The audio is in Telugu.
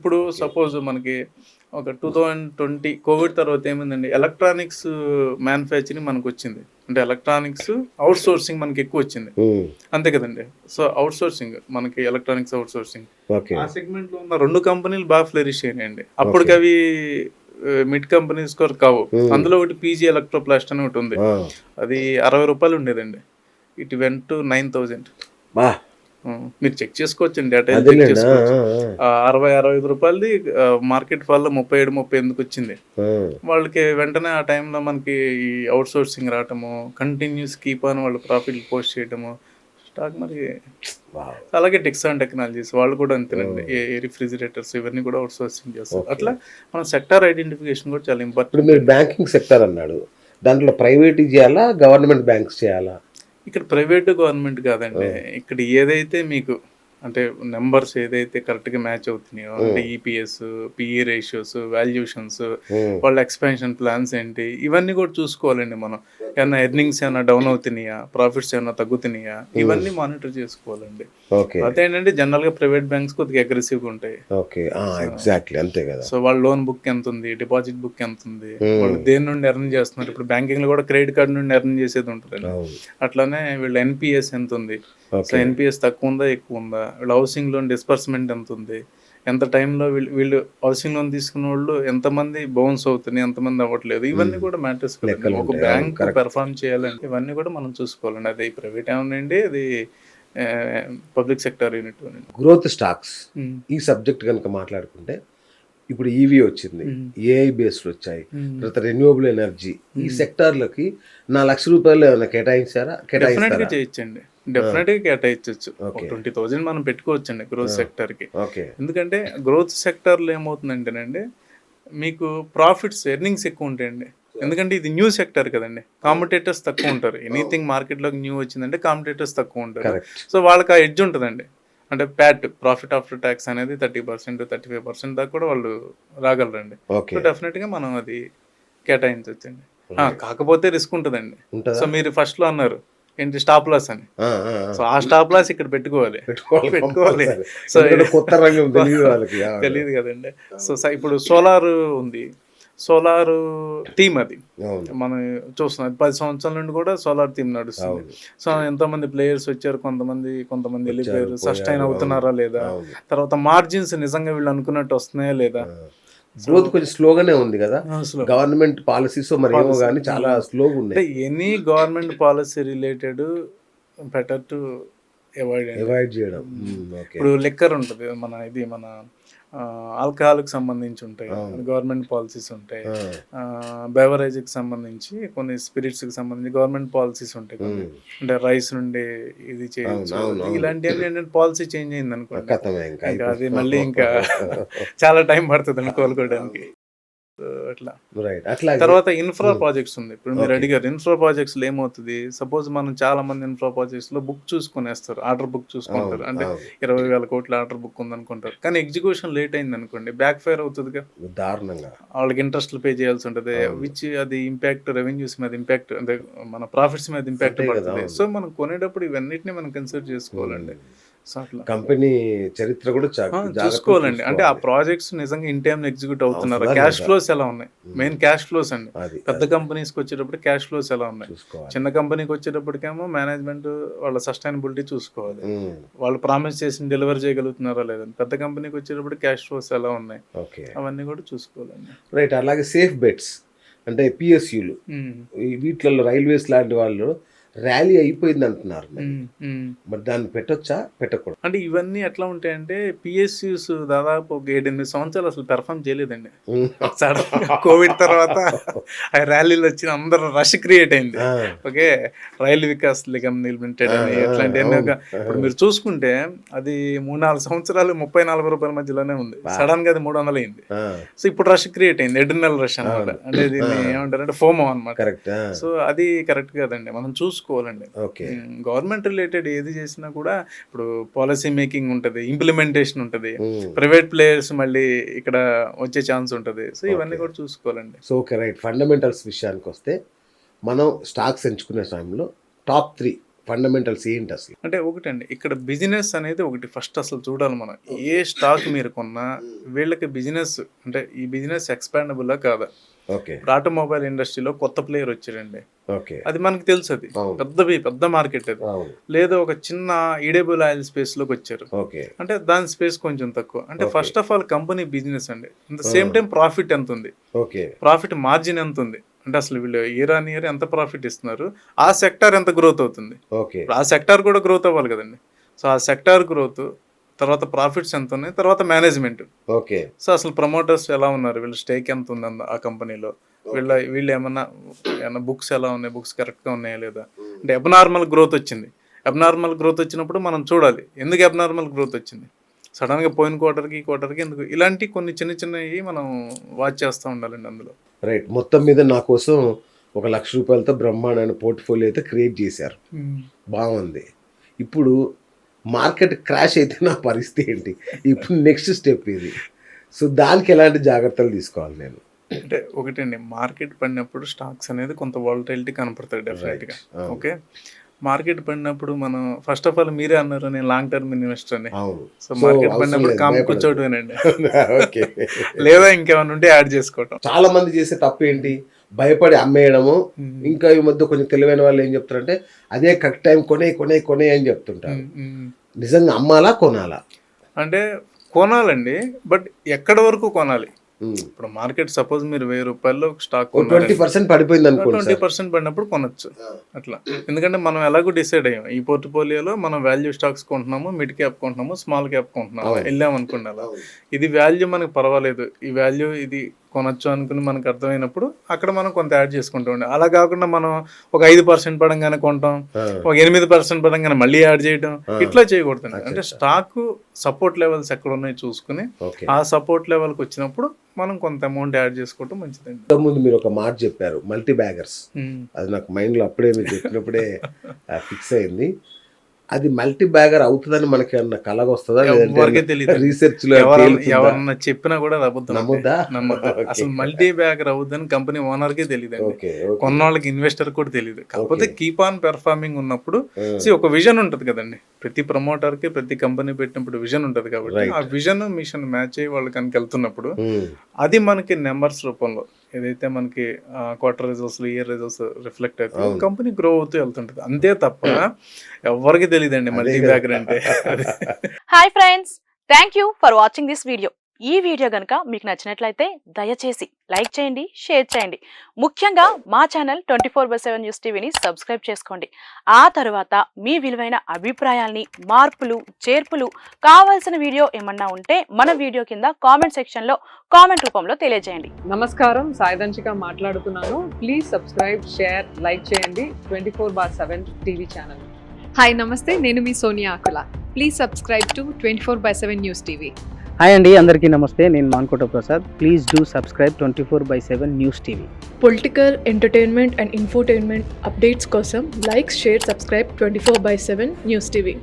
ఇప్పుడు సపోజ్ మనకి ఒక 2020 కోవిడ్ తర్వాత ఏమైందండి, ఎలక్ట్రానిక్స్ మ్యానుఫ్యాక్చరింగ్ మనకొచ్చింది. అంటే ఎలక్ట్రానిక్స్ ఔట్‌సోర్సింగ్ మనకెక్కువొచ్చింది. హ్మ్. అంతే కదండీ! సో, ఔట్‌సోర్సింగ్ మనకి ఎలక్ట్రానిక్స్ ఔట్‌సోర్సింగ్. ఓకే. ఆ సెగ్మెంట్‌లో ఉన్న 2 కంపెనీలు బాగా ఫ్లరిష్ అయినాయండి. ఓకే. అప్పటికవి మిడ్ కంపెనీస్ కూడా కావు. హ్మ్. అందులో ఒకటి పీజీ ఎలక్ట్రోప్లాస్ట్ అని ఒకటుంది. ఆ! అది రూ. 60 ఉండేదండి. It went to 9000. బా! మీరు చెక్ చేసుకోవచ్చండి. డేటా చెక్ అదేలెండి. ఆ! చేసుకోవచ్చు. ఆ! 60, రూ. 65 మార్కెట్ ఫాల్‌లో 37, 38కొచ్చింది. ఆ! వాళ్ళకి వెంటనే ఆ టైంలో మనకి ఈ ఔట్‌సోర్సింగ్ రావటము, కంటిన్యూస్ కీప్ ఆన్ వాళ్ళు ప్రాఫిట్‌లు పోస్ట్ చేయటము, స్టాక్ మరి వావ్! అలాగే టెక్సాన్ టెక్నాలజీస్ వాళ్ళు కూడా అంతేనండి. హ్మ్. రిఫ్రిజిరేటర్స్ ఇవన్నీ కూడా ఔట్‌సోర్సింగ్ చేస్తారు. ఓకే. అట్లా మనం సెక్టార్ ఐడెంటిఫికేషన్ కూడా చాలా ఇప్పుడు ఇంపార్టెంట్ మీరు అండి. బ్యాంకింగ్ సెక్టార్ అన్నాడు. దాంట్లో ప్రైవేట్‌యి చేయాలా? గవర్నమెంట్ బ్యాంక్స్ చేయాలా? ఇక్కడ ప్రైవేట్, గవర్నమెంట్ ఆ! కాదండి. ఇక్కడ ఏదైతే మీకు అంటే నంబర్స్ ఏదైతే కరెక్ట్‌గా మ్యాచ్ అవుతున్నాయో అంటే హ్మ్. ఈపీఎస్, పీఈ రేషియోస్, వాల్యుయేషన్స్, హ్మ్. వాళ్ళ ఎక్స్‌పాన్షన్ ప్లాన్స్ ఏంటి, ఇవన్నీ కూడా చూసుకోవాలండి మనం. ఏమన్నా ఎర్నింగ్స్ ఏమన్నా డౌన్ అవుతున్నాయా? ప్రాఫిట్స్ ఏమన్నా తగ్గుతున్నాయా? హ్మ్. ఇవన్నీ మానిటర్ చేసుకోవాలండి. ఓకే. అదేంటంటే జనరల్‌గా ప్రైవేట్ బ్యాంక్స్ కొద్దిగా అగ్రెసివ్‌గా ఉంటాయి. ఓకే. ఆ! సో, ఎగ్జాక్ట్‌లీ అంతే గదా! వాళ్ళ లోన్ బుక్ ఎంతుంది? డిపాజిట్ బుక్ ఎంతుంది? హ్మ్. వాళ్ళు దేని నుండి ఎర్న్ చేస్తున్నారు? ఇప్పుడు బ్యాంకింగ్‌లో కూడా క్రెడిట్ కార్డ్ నుండి ఎర్న్ చేసేది ఉంటదండి. అవును. అట్లానే వీళ్ళ ఎన్‌పీఎస్ ఎంతుంది? So, okay. ఎన్‌పీఎస్ తక్కువుందా? ఎక్కువుందా? వీళ్ళ హౌసింగ్ లోన్ డిస్బర్స్‌మెంట్ ఎంతుంది? ఎంత టైంలో వీళ్ళు వీళ్ళు హౌసింగ్ లోన్ తీసుకున్నోళ్ళు ఎంతమంది బౌన్స్ అవుతున్నాయి? ఎంతమంది అవ్వట్లేదు? ఇవన్నీ హ్మ్. కూడా మ్యాటర్స్ కదండీ. ఒక లెక్కలుంటాయి. అవును. Bank correct. పెర్ఫార్మ్ చేయాలంటే ఇవన్నీ కూడా మనం చూసుకోవాలండి. అది ప్రైవేట్ అవనండి, అది పబ్లిక్ సెక్టార్ యూనిట్ అవ్వనండి. Growth stocks hmm. ఈ సబ్జెక్ట్ గనుక మాట్లాడుకుంటే ఇప్పుడు ఈవీ వచ్చింది. హ్మ్. ఏఐ బేస్డొచ్చాయి. హ్మ్. తర్వాత రెన్యూవబుల్ ఎనర్జీ. ఈ హ్మ్. సెక్టార్‌లకి నా రూ. 1,00,000 ఏమైనా డెఫినెట్‌గా కేటాయిస్తారా? చేయొచ్చండి. ఆ! డెఫినెట్‌గా కేటాయించొచ్చు. ఒక ఓకే. 20,000 మనం పెట్టుకోవచ్చండి ఆ! గ్రోత్ సెక్టార్‌కి. ఓకే. ఎందుకంటే గ్రోత్ సెక్టార్‌లో ఏమవుతుందంటేనండి, మీకు ప్రాఫిట్స్, ఎర్నింగ్స్ ఎక్కువుంటాయండి. ఎందుకంటే ఇది న్యూ సెక్టార్ కదండీ. కాంపిటీటర్స్ తక్కువుంటారు. ఎనీథింగ్ మార్కెట్‌లోకి న్యూ వచ్చిందంటే కాంపిటీటర్స్ తక్కువుంటారు. కరెక్ట్. సో, వాళ్ళకి ఆ ఎడ్జ్ ఉంటదండి. అంటే ప్యాట్ ప్రాఫిట్ ఆఫ్టర్ టాక్స్ అనేది 30%, 35% దాకా కూడా వాళ్ళు రాగలరండి. So, okay. డెఫినెట్‌గా మనం అది కేటాయించొచ్చండి. రైట్. కాకపోతే రిస్క్ ఉంటదండి. సో, ఉంటదా? మీరు ఫస్ట్‌లో అన్నారు ఏంటి స్టాప్ లాస్ అని. ఆ! ఆ! ఆ! సో, ఆ స్టాప్ లాస్ ఇక్కడ పెట్టుకోవాలి. పెట్టుకోవాలి పెట్టుకోవాలి. కంపల్సరీ. సో, ఎందుకంటే కొత్త రంగం తెలీదు వాళ్ళకి. అవును. తెలీదు గదండీ. ఇప్పుడు సోలార్ ఉంది. సోలారు థీమ్ అది. అవును. మనం చూస్తున్నాం. 10 సంవత్సరాల నుండి కూడా సోలార్ థీమ్ నడుస్తుంది. అవును. సో, ఎంతోమంది ప్లేయర్స్ వచ్చారు. కొంతమంది వచ్చారు, ఎళ్ళిపోయారు. సస్టైన్ పోయారు. అవును. అవుతున్నారా లేదా? అవును. తర్వాత మార్జిన్స్ నిజంగా వీళ్ళు అనుకున్నట్టు వస్తున్నాయా లేదా? ఆ! సో, గ్రోత్ కొంచెం స్లోగానే ఉంది గదా! అసలు గవర్నమెంట్ పాలిసీసో మరేమో పాలిసీ. గాని చాలా అంటే స్లోగున్నాయి. Any government policy related better to avoid అండి. అవాయిడ్ జేయడం. హ్మ్. హ్మ్. ఓకే. ఇప్పుడు లిక్కర్ ఉంటది. మన ఆల్కహాల్‌కి సంబంధించి ఉంటాయి. అవును. గవర్నమెంట్ పాలిసీస్ ఉంటాయి. ఆ! బెవరేజ్‌కి సంబంధించి కొన్ని స్పిరిట్స్‌కి సంబంధించి గవర్నమెంట్ పాలిసీస్ ఉంటాయి కొన్ని. హ్మ్. అంటే రైస్ నుండి ఇది అవును. చేయొచ్చు. అవును. అవును. ఇలాంటియన్నీ ఏంటంటే పాలిసీ చేంజ్ అయిందనుకోండి. ఖతమే ఇంక ఇంకా అది అయిపోయింది. మళ్ళీ ఇంకా చాలా టైం పడతదండి కోలుకోవడానికి. అవును. సో, అట్లా. రైట్. అట్లాగే తర్వాత ఇన్‌ఫ్రా హ్మ్. ప్రాజెక్ట్స్ ఉంది. ఇప్పుడు మీరు ఓకే. అడిగారు. ఇన్‌ఫ్రా ప్రాజెక్ట్స్‌లో ఏమవుతది? సపోజ్ మనం చాలా మంది ఇన్‌ఫ్రా ప్రాజెక్ట్స్‌లో బుక్ చూసుకొనేస్తారు. ఆర్డర్ బుక్ చూసుకుంటారు. అవును. అంటే అవును. 20,000 కోట్ల ఆర్డర్ బుక్ ఉందనుకుంటారు. కానీ ఎగ్జిక్యూషన్ లేట్ అయిందనుకోండి, బ్యాక్ ఫైర్ అవుతదిగా. దారుణంగా. వాళ్ళకి ఇంట్రెస్ట్‌లు పే చేయాల్సి ఉంటది. అవును. అది ఇంపాక్ట్ రెవెన్యూస్ మీద ఇంపాక్ట్ అంటే మన ప్రాఫిట్స్ మీద ఇంపాక్ట్ అంతే గదా! పడతది. అవును. సో, మనం కొనేటప్పుడు ఇవన్నిటిని మనం కన్సిడర్ చేసుకోవాలండి. హ్మ్. సో, అట్లా. కంపెనీ చరిత్ర గూడా జాగ్రత్తగా చూసుకోవాలండి. అంటే ఆ చూసుకోవాలి. ప్రాజెక్ట్స్ నిజంగా ఇన్ టైమ్‌లో ఎగ్జిక్యూట్ అవుతున్నారా? అవుతుందా క్యాష్ లేదా? ఫ్లోస్ ఎలా ఉన్నాయి? హ్మ్. మెయిన్ క్యాష్ ఫ్లోస్ అండి. అది. పెద్ద అది. కంపెనీస్‌కొచ్చేటప్పుడు క్యాష్ ఫ్లోస్ ఎలా ఉన్నాయి? చూసుకోవాలి. చిన్న కంపెనీకొచ్చేటప్పటికేమో మేనేజ్‌మెంట్ వాళ్ళ సస్టైనబిలిటీ చూసుకోవాలి. హ్మ్. వాళ్ళు ప్రామిస్ చేసింది డెలివర్ చేయగలుగుతున్నారా లేదా? పెద్ద కంపెనీకొచ్చేటప్పుడు క్యాష్ ఫ్లోస్ ఎలా ఉన్నాయి? ఓకే. అవన్నీ కూడా చూసుకోవాలండి. రైట్. అలాగే సేఫ్ బెట్స్ అంటే పీఎస్‌యూలు హ్మ్. ఈ వీటిలలో రైల్వేస్ లాంటి వాళ్ళు ర్యాలీ అయిపోయిందంటున్నారు మరి. హ్మ్. హ్మ్. మరి దాన్ని పెట్టొచ్చా? పెట్టకూడదా? అంటే ఇవన్నీ ఎట్లా ఉంటాయంటే పీఎస్‌యూస్ దాదాపు ఒక 7, 8 సంవత్సరాలు అసలు పెర్ఫార్మ్ చేయలేదండి. హ్మ్. సడెన్‌గా కోవిడ్ తర్వాత ఆ ర్యాలీలొచ్చి అందరూ రష్ క్రియేట్ అయింది. ఆ! ఓకే. రైలు వికాస్ నిగమ్ లిమిటెడ్ ఆ! అని ఆ! ఇట్లాంటియన్నీ అవును. ఇప్పుడు మీరు చూసుకుంటే అది 3, 4 సంవత్సరాలు రూ. 30, 40 మధ్యలోనే ఉంది. బా! సడెన్‌గా అది 300 అయింది. ఆ! సో, ఇప్పుడు రష్ క్రియేట్ అయింది. ఎడ్రినల్ రష్ అన్నమాట. అవును. అంటే ఆ! దీన్ని ఏమంటారంటే ఫోమో అన్నమాట. కరెక్ట్. ఆ! సో, అది కరెక్ట్ కాదండి. మనం చూసుకోవాలండి. ఓకే. గవర్నమెంట్ రిలేటెడ్ ఏది చేసినా కూడా ఇప్పుడు పాలిసీ మేకింగ్ ఉంటది. ఇంప్లిమెంటేషన్ ఉంటది. హ్మ్. ప్రైవేట్ ప్లేయర్స్ మళ్ళీ ఇక్కడ వచ్చే ఛాన్స్ ఉంటది. సో, ఇవన్నీ ఓకే. కూడా చూసుకోవాలండి. So, okay. రైట్. ఫండమెంటల్స్ విషయానికొస్తే మనం స్టాక్స్ ఎంచుకునే సమయంలో టాప్ 3 ఫండమెంటల్స్ ఏంటి అసలు? అంటే ఒకటండి, ఇక్కడ బిజినెస్ అనేది ఒకటి ఫస్ట్ అసలు చూడాలి మనం. ఏ స్టాక్ మీరు కొన్నా వీళ్ళకి బిజినెస్ అంటే ఈ బిజినెస్ ఎక్స్పాండబుల్లా కాదా. ఓకే. ఇప్పుడు ఆటోమొబైల్ ఇండస్ట్రీలో కొత్త ప్లేయర్ వచ్చాడండి, ఓకే. అది మనకు తెలుసు, అది పెద్ద మార్కెట్ అది. అవును. లేదా ఒక చిన్న ఈడేబుల్ ఆయిల్ స్పేస్లోకి వచ్చారు, ఓకే. అంటే దాని స్పేస్ కొంచెం తక్కువ. అంటే first of all company business అండి. At the same time profit ఎంత ఉంది, ఓకే. ప్రాఫిట్ మార్జిన్ ఎంత ఉంది, అంటే అసలు వీళ్ళు ఇయర్ ఆన్ ఇయర్ ఎంత ప్రాఫిట్ ఇస్తున్నారు, ఆ సెక్టార్ ఎంత గ్రోత్ అవుతుంది. ఓకే. ఆ సెక్టార్ కూడా గ్రోత్ అవ్వాలి కదండి. సో ఆ సెక్టార్ గ్రోత్, తర్వాత ప్రాఫిట్స్ ఎంత ఉన్నాయి, తర్వాత మేనేజ్మెంట్. ఓకే. సో అసలు ప్రమోటర్స్ ఎలా ఉన్నారు, వీళ్ళ స్టేక్ ఎంత ఉంది ఆ కంపెనీలో, వీళ్ళు ఏమన్నా బుక్స్ ఎలా ఉన్నాయి, బుక్స్ కరెక్ట్గా ఉన్నాయా లేదా. అంటే అబ్నార్మల్ గ్రోత్ వచ్చింది. అబ్నార్మల్ గ్రోత్ వచ్చినప్పుడు మనం చూడాలి ఎందుకు అబ్నార్మల్ గ్రోత్ వచ్చింది, సడన్గా పోయిన క్వార్టర్కి ఈ క్వార్టర్కి ఎందుకు, ఇలాంటి కొన్ని చిన్నవి మనం వాచ్ చేస్తూ ఉండాలండి అందులో. రైట్. మొత్తం మీద నా కోసం ₹1,00,000 బ్రహ్మాండమైన పోర్ట్ఫోలియో అయితే క్రియేట్ చేశారు. బాగుంది. ఇప్పుడు మార్కెట్ క్రాష్ అయితే నా పరిస్థితి ఏంటి? ఇప్పుడు నెక్స్ట్ స్టెప్ ఇది. సో దానికి ఎలాంటి జాగ్రత్తలు తీసుకోవాలి నేను? అంటే ఒకటండి, మార్కెట్ పడినప్పుడు స్టాక్స్ అనేది కొంత వాలటైలిటీ కనపడుతుంది డెఫినెట్గా. ఓకే. మార్కెట్ పడినప్పుడు మనం ఫస్ట్ ఆఫ్ ఆల్ మీరే అన్నారు నేను లాంగ్ టర్మ్ ఇన్వెస్టర్ అని. సో మార్కెట్ పడినప్పుడు కామ్ కూర్చోవడమేనండి. ఓకే. లేదా ఇంకేమైనా ఉంటే యాడ్ చేసుకోవటం. చాలా మంది చేసే తప్పు ఏంటి, భయపడి అమ్మేయడము. ఇంకా ఈ మధ్య కొంచెం తెలివైన వాళ్ళు ఏం చెప్తారంటే అదే కరెక్ట్ టైం కొనే అని చెప్తుంటారు. నిజంగా అమ్మాలా కొనాలా? అంటే కొనాలండి, బట్ ఎక్కడ వరకు కొనాలి. ఇప్పుడు మార్కెట్ సపోజ్ మీరు ₹1000 స్టాక్ 20% పడిపోయింది అనుకోండి, 20% పడినప్పుడు కొనొచ్చు అట్లా. ఎందుకంటే మనం ఎలాగో డిసైడ్ అయ్యాం ఈ పోర్ట్ఫోలియోలో మనం వాల్యూ స్టాక్స్ కొంటున్నాము, మిడ్ క్యాప్ కొంటున్నాము, స్మాల్ క్యాప్ కొంటున్నాము, వెళ్ళాం అనుకోండి అలా. ఇది వాల్యూ మనకు పర్వాలేదు, ఈ వాల్యూ ఇది కొనొచ్చు అనుకుని మనకు అర్థమైనప్పుడు అక్కడ మనం కొంత యాడ్ చేసుకుంటూ ఉండే. అలా కాకుండా మనం ఒక 5% పడంగానే కొంటాం, ఒక 8% పడంగానే మళ్ళీ యాడ్ చేయడం, ఇట్లా చేయకూడదు. అంటే స్టాక్ సపోర్ట్ లెవెల్స్ ఎక్కడ ఉన్నాయో చూసుకుని ఆ సపోర్ట్ లెవెల్కి వచ్చినప్పుడు మనం కొంత అమౌంట్ యాడ్ చేసుకోవటం మంచిదండి. ఇంతకుముందు మీరు ఒక మాట చెప్పారు, మల్టీ బ్యాగర్స్. అది నాకు మైండ్లో అప్పుడే మీరు చెప్పినప్పుడే ఫిక్స్ అయింది. అది మల్టీ బ్యాగర్ అవుతుందని మనకి ఏమన్నా కలగ వస్తుందా? రీసెర్చ్ లో ఎవరన్నా చెప్పినా కూడా నమ్మొద్దా. అసలు మల్టీ బ్యాగర్ అవుద్దని కంపెనీ ఓనర్ కే తెలియదు, కొన్న వాళ్ళకి ఇన్వెస్టర్ కూడా తెలియదు. కాకపోతే కీప్ ఆన్ పెర్ఫార్మింగ్ ఉన్నప్పుడు ఒక విజన్ ఉంటది కదండి. ప్రతి ప్రమోటర్ కి ప్రతి కంపెనీ పెట్టినప్పుడు విజన్ ఉంటది కాబట్టి ఆ విజన్ మిషన్ మ్యాచ్ అయ్యి వాళ్ళు కనుక వెళ్తున్నప్పుడు అది మనకి నెంబర్స్ రూపంలో ఏదైతే మనకి quarter results, year results reflect అవుతుంది, కంపెనీ గ్రో అవుతూ వెళ్తుంటది. అంతే తప్ప ఎవరికి తెలియదండి మల్టీ బ్యాగర్ అంటే. Hi friends, thank you for watching this video. ఈ వీడియో కనుక మీకు నచ్చినట్లయితే దయచేసి లైక్ చేయండి, షేర్ చేయండి. ముఖ్యంగా మా ఛానల్ 24/7 న్యూస్ టీవీని సబ్స్క్రైబ్ చేసుకోండి. ఆ తర్వాత మీ విలువైన అభిప్రాయాల్ని, మార్పులు, చేర్పులు, కావాల్సిన వీడియో ఏమన్నా ఉంటే మన వీడియో కింద కామెంట్ సెక్షన్లో కామెంట్ రూపంలో తెలియజేయండి. నమస్కారం, సాయిదంచిక మాట్లాడుతున్నాను. ప్లీజ్ సబ్స్క్రైబ్, షేర్, లైక్ చేయండి 24/7 టీవీ ఛానల్. హాయ్ నమస్తే, నేను మీ Sonia Akula. Please subscribe to 24/7 news TV. Hi అండి, అందరికీ నమస్తే. నేను Mankota Prasad. Please do subscribe 24/7 news TV. Political, entertainment and infotainment updates కోసం like, share, subscribe 24/7 news TV.